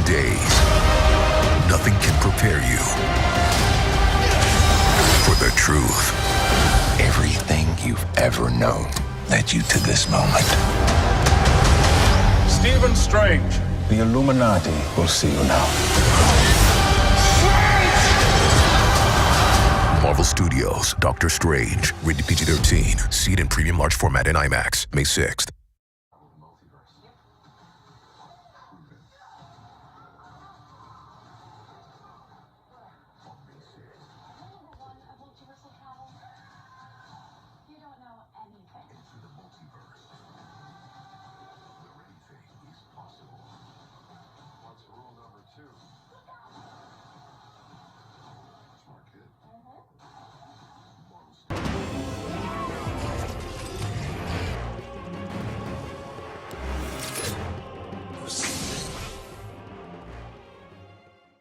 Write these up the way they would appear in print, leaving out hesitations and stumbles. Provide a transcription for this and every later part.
days, nothing can prepare you for the truth. Everything you've ever known led you to this moment. Stephen Strange. The Illuminati will see you now. Marvel Studios, Doctor Strange, rated PG-13. See it in premium large format in IMAX, May 6th.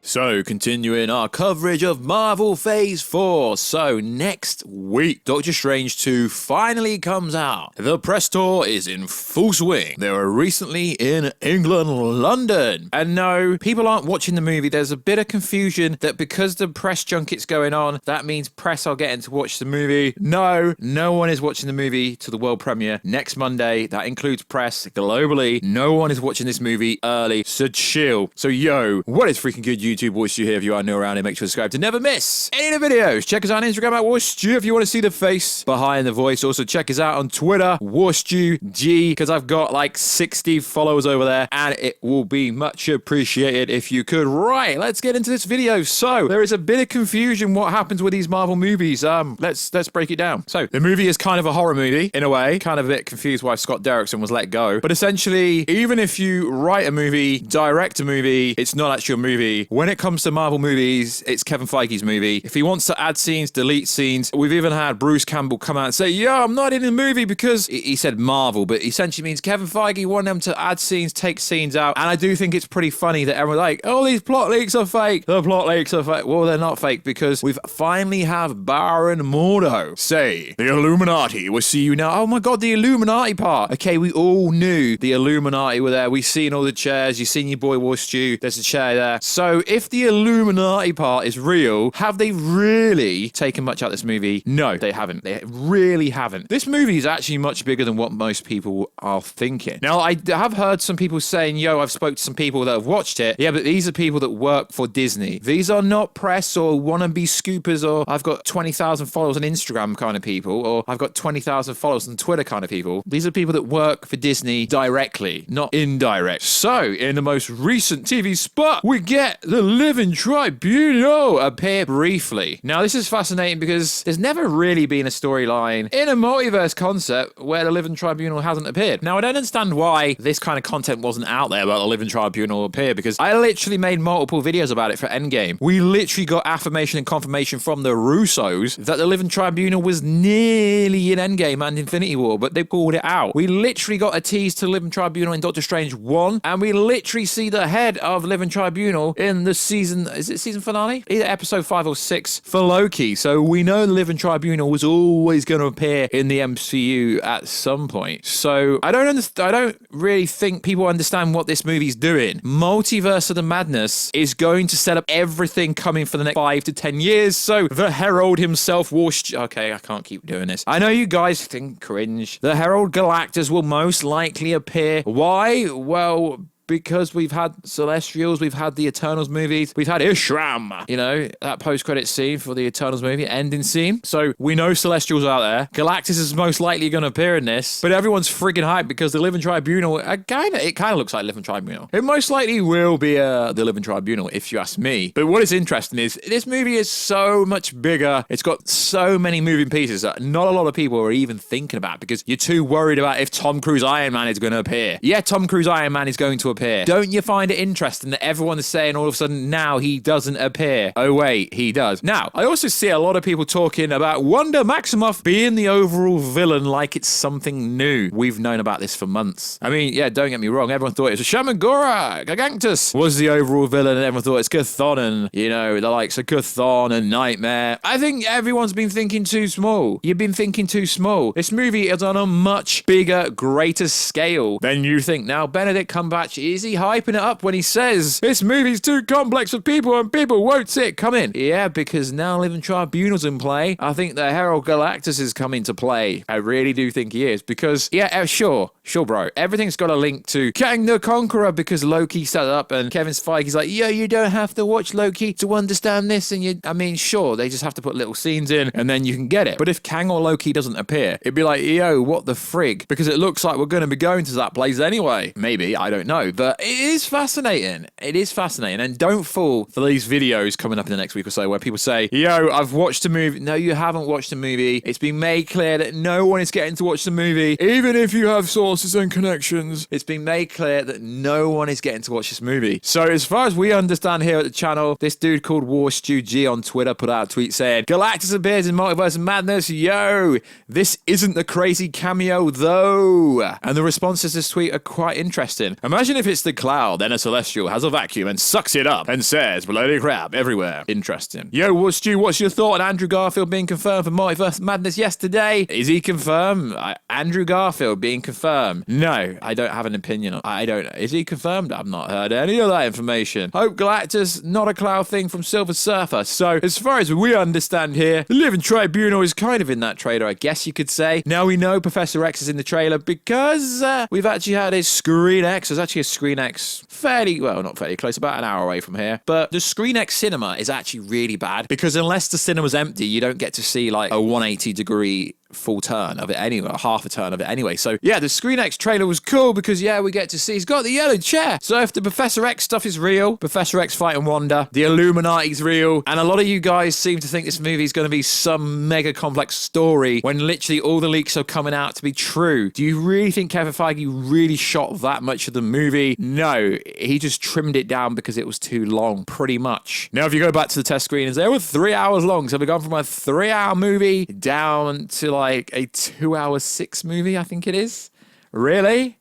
So, continuing our coverage of Marvel Phase 4. So, next week, Doctor Strange 2 finally comes out. The press tour is in full swing. They were recently in England, London. And no, people aren't watching the movie. There's a bit of confusion that because the press junket's going on, that means press are getting to watch the movie. No, no one is watching the movie to the world premiere next Monday. That includes press globally. No one is watching this movie early, so chill. So, yo, what is freaking good, YouTube? Warstu here. If you are new around here, make sure to subscribe to never miss any of the videos. Check us out on Instagram at Warstu if you want to see the face behind the voice. Also, check us out on Twitter, WarstuG, because I've got like 60 followers over there, and it will be much appreciated if you could. Right, let's get into this video. So, there is a bit of confusion what happens with these Marvel movies. Let's break it down. So, the movie is kind of a horror movie, in a way. Kind of a bit confused why Scott Derrickson was let go. But essentially, even if you write a movie, direct a movie, it's not actually a movie. When it comes to Marvel movies, it's Kevin Feige's movie. If he wants to add scenes, delete scenes, we've even had Bruce Campbell come out and say, yeah, I'm not in the movie because he said Marvel, but essentially means Kevin Feige wanted them to add scenes, take scenes out. And I do think it's pretty funny that everyone's like, oh, these plot leaks are fake. The plot leaks are fake. Well, they're not fake because we've finally have Baron Mordo say, the Illuminati will see you now. Oh my God, the Illuminati part. Okay, we all knew the Illuminati were there. We've seen all the chairs. You've seen your boy Warstu. There's a chair there. So if the Illuminati part is real, have they really taken much out of this movie? No, they haven't. They really haven't. This movie is actually much bigger than what most people are thinking. Now, I have heard some people saying, yo, I've spoke to some people that have watched it. Yeah, but these are people that work for Disney. These are not press or wannabe scoopers or I've got 20,000 followers on Instagram kind of people or I've got 20,000 followers on Twitter kind of people. These are people that work for Disney directly, not indirect. So, in the most recent TV spot, we get the Living Tribunal appear briefly. Now, this is fascinating because there's never really been a storyline in a multiverse concept where the Living Tribunal hasn't appeared. Now, I don't understand why this kind of content wasn't out there about the Living Tribunal appear because I literally made multiple videos about it for Endgame. We literally got affirmation and confirmation from the Russos that the Living Tribunal was nearly in Endgame and Infinity War, but they pulled it out. We literally got a tease to Living Tribunal in Doctor Strange 1, and we literally see the head of Living Tribunal in the season, is it season finale? Either episode 5 or 6 for Loki. So we know the Living Tribunal was always going to appear in the MCU at some point. So I don't really think people understand what this movie's doing. Multiverse of the Madness is going to set up everything coming for the next 5 to 10 years. So the Herald himself, okay, I can't keep doing this. I know you guys think cringe. The Herald Galactus will most likely appear. Why? Well, because we've had Celestials, we've had the Eternals movies, we've had Ishram, you know, that post-credit scene for the Eternals movie, ending scene. So we know Celestials are out there. Galactus is most likely going to appear in this, but everyone's freaking hyped because the Living Tribunal, it kind of looks like Living Tribunal. It most likely will be the Living Tribunal, if you ask me. But what is interesting is this movie is so much bigger. It's got so many moving pieces that not a lot of people are even thinking about because you're too worried about if Tom Cruise Iron Man is going to appear. Yeah, Tom Cruise Iron Man is going to appear. Don't you find it interesting that everyone is saying all of a sudden now he doesn't appear? Oh wait, he does. Now, I also see a lot of people talking about Wanda Maximoff being the overall villain like it's something new. We've known about this for months. I mean, yeah, don't get me wrong. Everyone thought it was Shamagora. Galactus was the overall villain and everyone thought it's Chthon and, you know, the likes of Chthon and Nightmare. I think everyone's been thinking too small. You've been thinking too small. This movie is on a much bigger, greater scale than you think. Now, Benedict Cumberbatch Is he hyping it up when he says, this movie's too complex for people and people won't see it coming? Yeah, because now Living Tribunal's in play. I think the Herald Galactus is coming to play. I really do think he is because, yeah, sure, bro. Everything's got a link to Kang the Conqueror because Loki set it up and Kevin Feige's like, yeah, you don't have to watch Loki to understand this. And sure, they just have to put little scenes in and then you can get it. But if Kang or Loki doesn't appear, it'd be like, yo, what the frig? Because it looks like we're going to be going to that place anyway. Maybe, I don't know. But it is fascinating. It is fascinating. And don't fall for these videos coming up in the next week or so where people say, yo, I've watched a movie. No, you haven't watched a movie. It's been made clear that no one is getting to watch the movie, even if you have sources and connections. It's been made clear that no one is getting to watch this movie. So as far as we understand here at the channel, this dude called Warstu G on Twitter put out a tweet saying, Galactus appears in Multiverse of Madness. Yo, this isn't the crazy cameo though. And the responses to this tweet are quite interesting. Imagine if it's the Cloud, then a Celestial has a vacuum and sucks it up and says, bloody crap everywhere. Interesting. Yo, Warstu, what's your thought on Andrew Garfield being confirmed for Multiverse of Madness yesterday? Is he confirmed? Andrew Garfield being confirmed? No, I don't have an opinion. I don't know. Is he confirmed? I've not heard any of that information. Hope Galactus, not a Cloud thing from Silver Surfer. So as far as we understand here, the Living Tribunal is kind of in that trailer, I guess you could say. Now we know Professor X is in the trailer because we've actually had a ScreenX. There's actually a ScreenX not fairly close, about an hour away from here. But the ScreenX cinema is actually really bad because unless the cinema's empty, you don't get to see like a 180-degree full turn of it anyway, half a turn of it anyway. So yeah, the ScreenX trailer was cool because yeah, we get to see he's got the yellow chair. So if the Professor X stuff is real, Professor X fighting Wanda, the Illuminati's real, and a lot of you guys seem to think this movie is going to be some mega complex story when literally all the leaks are coming out to be true. Do you really think Kevin Feige really shot that much of the movie? No, he just trimmed it down because it was too long, pretty much. Now, if you go back to the test screenings, they were 3 hours long. So we've gone from a 3-hour movie down to like a 2-hour 6 movie, I think it is. Really?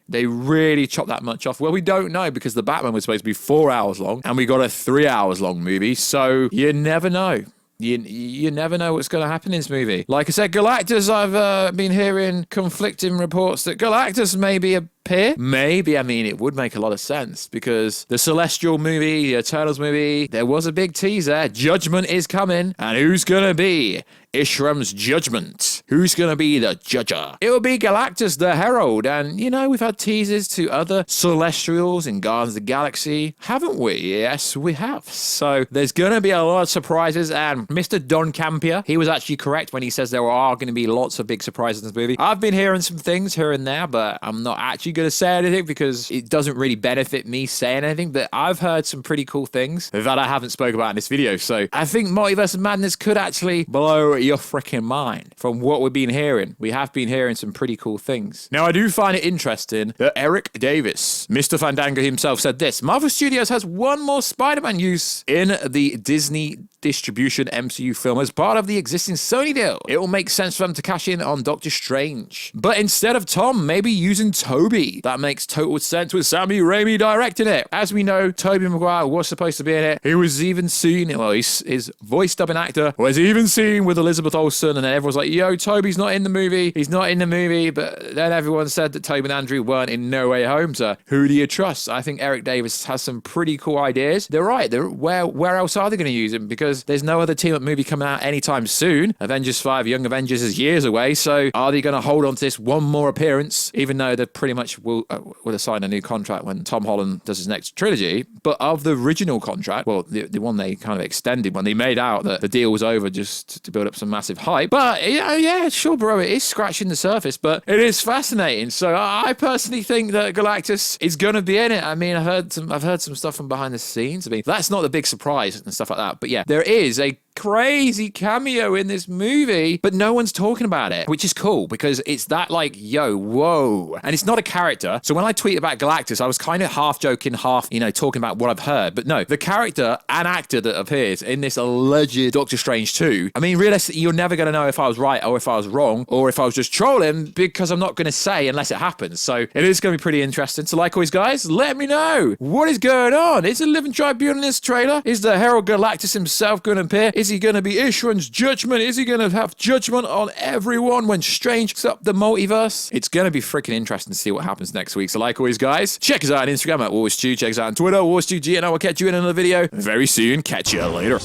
They really chopped that much off. Well, we don't know because the Batman was supposed to be 4 hours long and we got a 3 hours long movie. So you never know. You never know what's going to happen in this movie. Like I said, Galactus, I've been hearing conflicting reports that Galactus may be appear? Maybe. I mean, it would make a lot of sense because the Celestial movie, the Eternals movie, there was a big teaser. Judgment is coming. And who's going to be Ishram's judgment? Who's going to be the judger? It will be Galactus the Herald. And, you know, we've had teasers to other Celestials in Guardians of the Galaxy, haven't we? Yes, we have. So there's going to be a lot of surprises. And Mr. Don Campier, he was actually correct when he says there are going to be lots of big surprises in this movie. I've been hearing some things here and there, but I'm not actually going to say anything because it doesn't really benefit me saying anything. But I've heard some pretty cool things that I haven't spoken about in this video. So I think Multiverse of Madness could actually blow your freaking mind from what we've been hearing. We have been hearing some pretty cool things. Now, I do find it interesting that Eric Davis, Mr. Fandango himself, said this: Marvel Studios has one more Spider-Man use in the Disney distribution MCU film as part of the existing Sony deal. It will make sense for them to cash in on Doctor Strange. But instead of Tom, maybe using Tobey. That makes total sense with Sammy Raimi directing it. As we know, Tobey Maguire was supposed to be in it. He was even seen, well, his voice dubbing actor was even seen with Elizabeth Olsen, and then everyone's like, yo, Tobey's not in the movie. He's not in the movie. But then everyone said that Tobey and Andrew weren't in No Way Home. So who do you trust? I think Eric Davis has some pretty cool ideas. They're right. Where else are they going to use him? Because there's no other team-up movie coming out anytime soon. Avengers 5, Young Avengers is years away. So are they going to hold on to this one more appearance, even though they pretty much will have signed a new contract when Tom Holland does his next trilogy? But of the original contract, well, the one they kind of extended when they made out that the deal was over just to build up some massive hype. But yeah, sure, bro, it is scratching the surface, but it is fascinating. So I personally think that Galactus is going to be in it. I mean, I've heard some stuff from behind the scenes. I mean, that's not the big surprise and stuff like that. But yeah, there is a crazy cameo in this movie, but no one's talking about it, which is cool because it's that like, yo, whoa. And it's not a character. So when I tweet about Galactus, I was kind of half joking, half, talking about what I've heard. But no, the character and actor that appears in this alleged Doctor Strange 2, I mean, realistically, you're never going to know if I was right or if I was wrong or if I was just trolling because I'm not going to say unless it happens. So it is going to be pretty interesting. So like always, guys, let me know what is going on. Is the Living Tribunal in this trailer? Is the Herald Galactus himself going to appear? Is Is he going to be issuing judgment? Is he going to have judgment on everyone when Strange picks up the multiverse? It's going to be freaking interesting to see what happens next week. So like always, guys, check us out on Instagram at Warstu. Check us out on Twitter, WarstuG, and I will catch you in another video very soon. Catch you later.